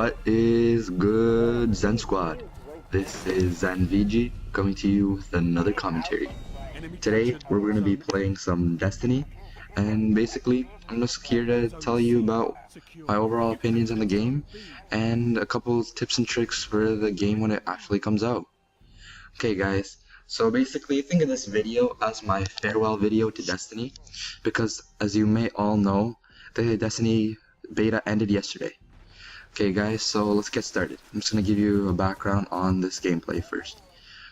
What is good, Zen Squad? This is Zen VG coming to you with another commentary. Today we're going to be playing some Destiny, and basically I'm just here to tell you about my overall opinions on the game and a couple tips and tricks for the game when it actually comes out. Okay guys, so basically think of this video as my farewell video to Destiny, because as you may all know, the Destiny beta ended yesterday. Okay guys, so let's get started. I'm just going to give you a background on this gameplay first.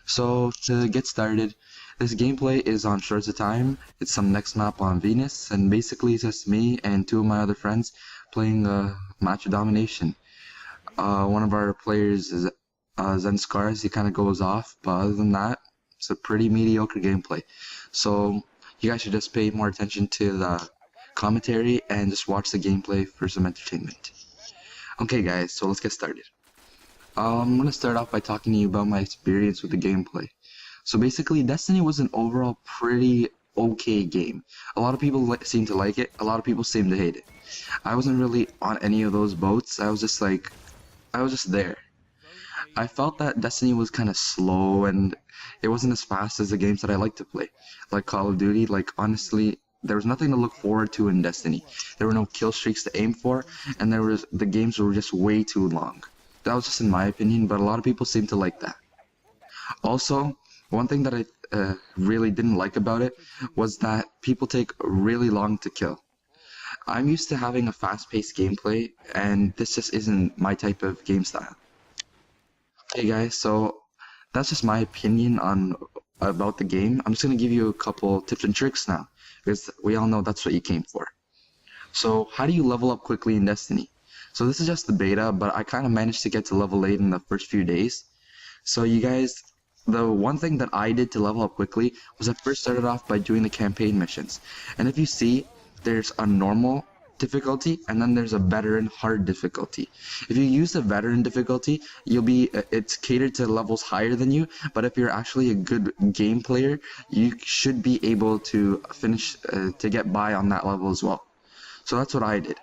So to get started, this gameplay is on Shores of Time. It's some next map on Venus, and basically it's just me and two of my other friends playing a match of domination. One of our players is Zen, he kind of goes off, but other than that, it's a pretty mediocre gameplay. So you guys should just pay more attention to the commentary and just watch the gameplay for some entertainment. Okay guys, so let's get started. I'm going to start off by talking to you about my experience with the gameplay. So basically, Destiny was an overall pretty okay game. A lot of people seem to like it, a lot of people seem to hate it. I wasn't really on any of those boats. I was just there. I felt that Destiny was kind of slow and it wasn't as fast as the games that I like to play. Like Call of Duty, like honestly, there was nothing to look forward to in Destiny. There were no kill streaks to aim for, and the games were just way too long. That was just in my opinion, but a lot of people seem to like that. Also, one thing that I really didn't like about it was that people take really long to kill. I'm used to having a fast-paced gameplay, and this just isn't my type of game style. Okay guys, so that's just my opinion about the game. I'm just going to give you a couple tips and tricks now, because we all know that's what you came for. So how do you level up quickly in Destiny? So this is just the beta, but I kind of managed to get to level 8 in the first few days. So you guys, the one thing that I did to level up quickly was I first started off by doing the campaign missions. And if you see, there's a normal difficulty and then there's a veteran hard difficulty. If you use the veteran difficulty, it's catered to levels higher than you, but if you're actually a good game player, you should be able to finish to get by on that level as well. So that's what I did.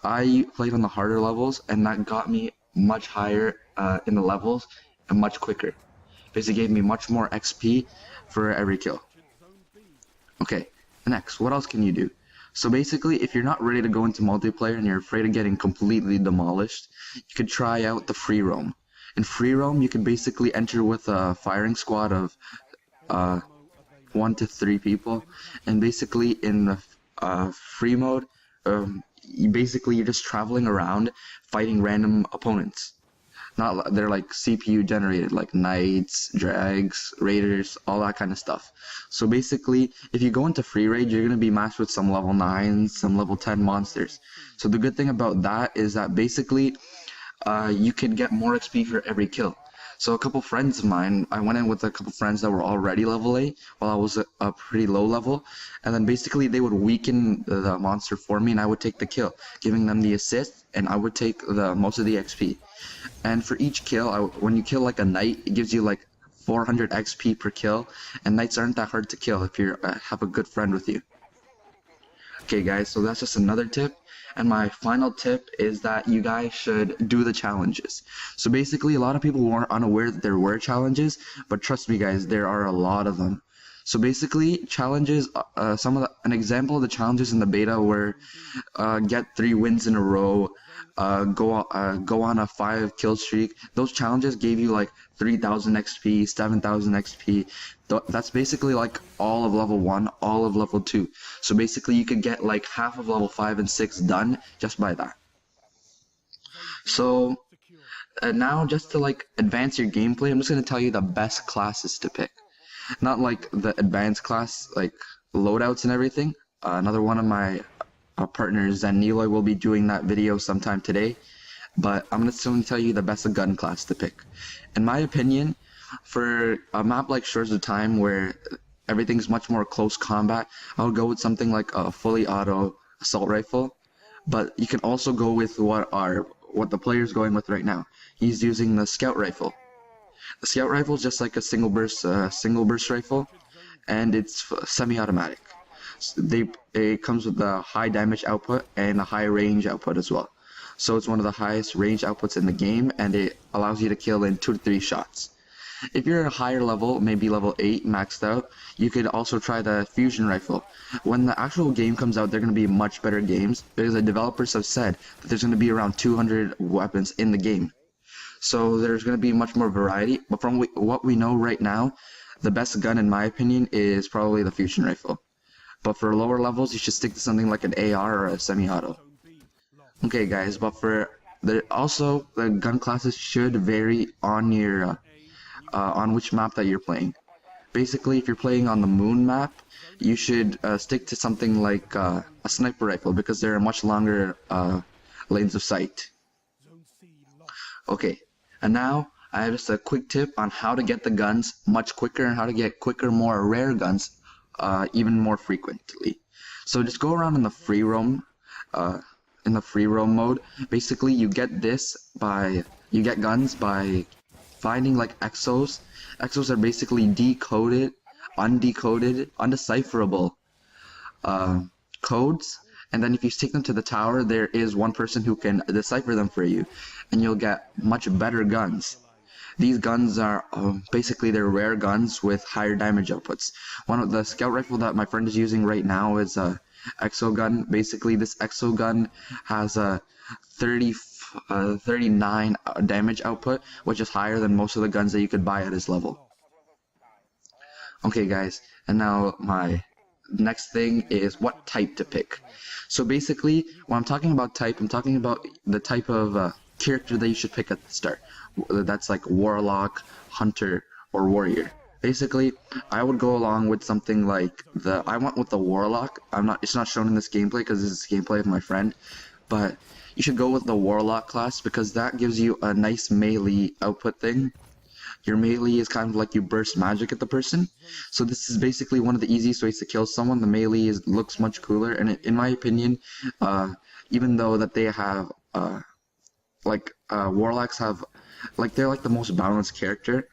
I played on the harder levels, and that got me much higher in the levels and much quicker. Basically gave me much more XP for every kill. Okay, next, what else can you do? So basically, if you're not ready to go into multiplayer and you're afraid of getting completely demolished, you could try out the free roam. In free roam, you can basically enter with a firing squad of 1 to 3 people, and basically in the free mode, you're just traveling around fighting random opponents. They're like CPU generated, like knights, drags, raiders, all that kind of stuff. So basically, if you go into free raid, you're going to be matched with some level 9s, some level 10 monsters. So the good thing about that is that basically you can get more XP for every kill. So a couple friends of mine, I went in with a couple friends that were already level 8 while I was a pretty low level, and then basically they would weaken the monster for me and I would take the kill, giving them the assist, and I would take most of the XP. And for each kill, when you kill like a knight, it gives you like 400 XP per kill, and knights aren't that hard to kill if you have a good friend with you. Okay guys, so that's just another tip. And my final tip is that you guys should do the challenges. So basically, a lot of people weren't unaware that there were challenges, but trust me guys, there are a lot of them. So basically, challenges, an example of the challenges in the beta were get 3 wins in a row, go on a 5 kill streak. Those challenges gave you like 3,000 XP, 7,000 XP. That's basically like all of level 1, all of level 2. So basically you could get like half of level 5 and 6 done just by that. So now just to like advance your gameplay, I'm just going to tell you the best classes to pick. Not like the advanced class, like loadouts and everything. Another one of my partners, Zensational, will be doing that video sometime today. But I'm just going to tell you the best gun class to pick. In my opinion, for a map like Shores of Time where everything's much more close combat, I would go with something like a fully auto assault rifle. But you can also go with what the player's going with right now. He's using the scout rifle. The scout rifle is just like a single burst rifle, and it's semi-automatic. It comes with a high damage output and a high range output as well. So it's one of the highest range outputs in the game, and it allows you to kill in 2 to 3 shots. If you're a higher level, maybe level 8 maxed out, you could also try the fusion rifle. When the actual game comes out, they're going to be much better games, because the developers have said that there's going to be around 200 weapons in the game. So there's going to be much more variety, but from what we know right now, the best gun in my opinion is probably the fusion rifle. But for lower levels, you should stick to something like an AR or a semi-auto. Okay guys, but also the gun classes should vary on your on which map that you're playing. Basically, if you're playing on the moon map, you should stick to something like a sniper rifle, because there are much longer lanes of sight. Okay, and now I have just a quick tip on how to get the guns much quicker and how to get quicker, more rare guns even more frequently. So just go around in the free roam mode. Basically, you get guns by finding like exos. Exos are basically decoded, undecoded, undecipherable codes, and then if you take them to the tower, there is one person who can decipher them for you, and you'll get much better guns. These guns are basically they're rare guns with higher damage outputs. One of the scout rifle that my friend is using right now is a exo gun. Basically, this exo gun has a 39 damage output, which is higher than most of the guns that you could buy at his level. Okay guys, and now my next thing is what type to pick. So basically, when I'm talking about type, I'm talking about the type of character that you should pick at the start. That's like warlock, hunter, or warrior. Basically, I would go along with something like I went with the warlock. It's not shown in this gameplay because this is gameplay of my friend, but you should go with the warlock class because that gives you a nice melee output thing. Your melee is kind of like you burst magic at the person. So this is basically one of the easiest ways to kill someone. The melee looks much cooler, and in my opinion, even though that they have warlocks have they're like the most balanced character.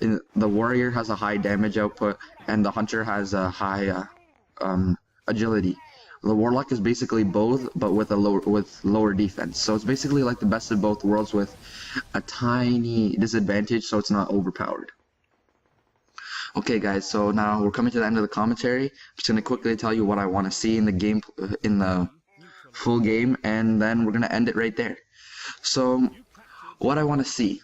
The warrior has a high damage output, and the hunter has a high agility. The warlock is basically both, but with lower defense. So it's basically like the best of both worlds with a tiny disadvantage, so it's not overpowered. Okay, guys. So now we're coming to the end of the commentary. I'm just gonna quickly tell you what I want to see in the game, in the full game, and then we're gonna end it right there. So, what I want to see.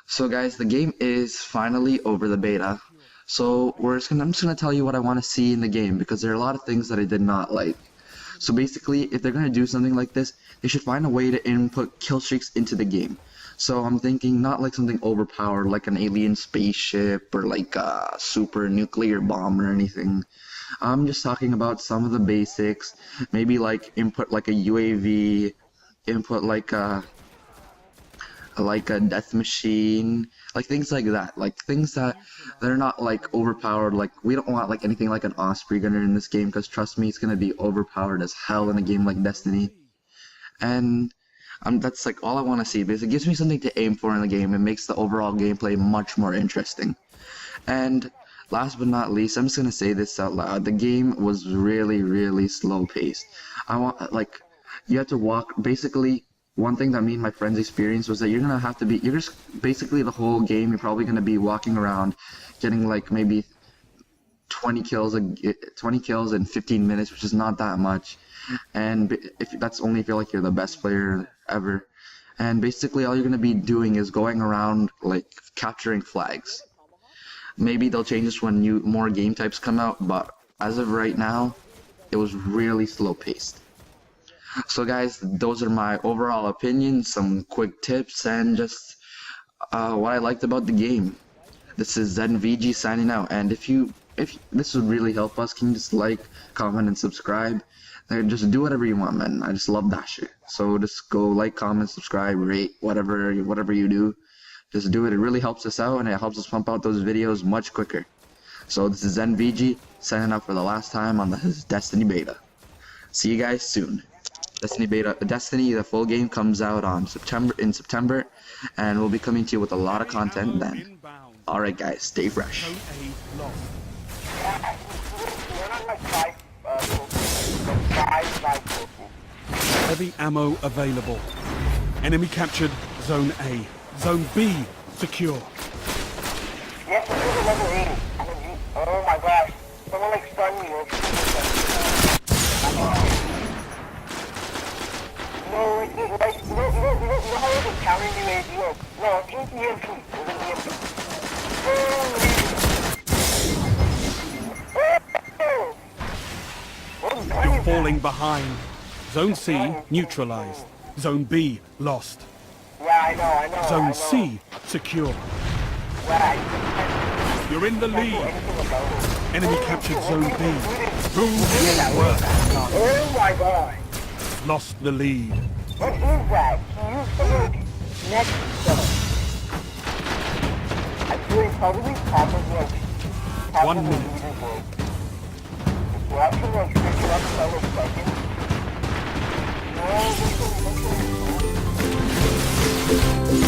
So, guys, the game is finally over the beta. So I'm just gonna tell you what I want to see in the game because there are a lot of things that I did not like. So basically, if they're gonna do something like this, they should find a way to input kill streaks into the game. So I'm thinking not like something overpowered like an alien spaceship or like a super nuclear bomb or anything. I'm just talking about some of the basics. Maybe like input like a UAV, input like a death machine, like things like that, like things that they're not like overpowered. Like we don't want like anything like an Osprey gunner in this game because trust me, it's gonna be overpowered as hell in a game like Destiny. And that's like all I want to see because it gives me something to aim for in the game. It makes the overall gameplay much more interesting. And last but not least, I'm just gonna say this out loud. The game was really slow paced. You have to walk. Basically, one thing that me and my friends experienced was that you're just basically the whole game. You're probably gonna be walking around, getting like maybe 20 kills in 15 minutes, which is not that much. And that's only if you're like you're the best player ever. And basically, all you're gonna be doing is going around like capturing flags. Maybe they'll change this when more game types come out, but as of right now, it was really slow paced. So guys, those are my overall opinions, some quick tips, and just what I liked about the game. This is ZenVG signing out, and if this would really help us, can you just like, comment, and subscribe? Just do whatever you want, man. I just love that shit. So just go like, comment, subscribe, rate, whatever you do. Just do it. It really helps us out, and it helps us pump out those videos much quicker. So this is ZenVG signing out for the last time on the Destiny beta. See you guys soon. Destiny, the full game comes out in September, and we'll be coming to you with a lot of content then. Alright guys, stay fresh. Heavy ammo available. Enemy captured Zone A. Zone B secure. Yes, this is level 80. Oh my gosh. Someone like stunned me. No, it's like, you know how it's encountering you as you no, it's EMP. You're falling behind. Zone C neutralized. Zone B lost. Yeah, I know. Zone C secure. You're in the lead. Enemy captured Zone B. Prove your worth. Oh my god. Lost the lead. What is that? Can you say next zone? I feel it's probably top of like 1 minute. We're actually like switching up so seconds. No, this is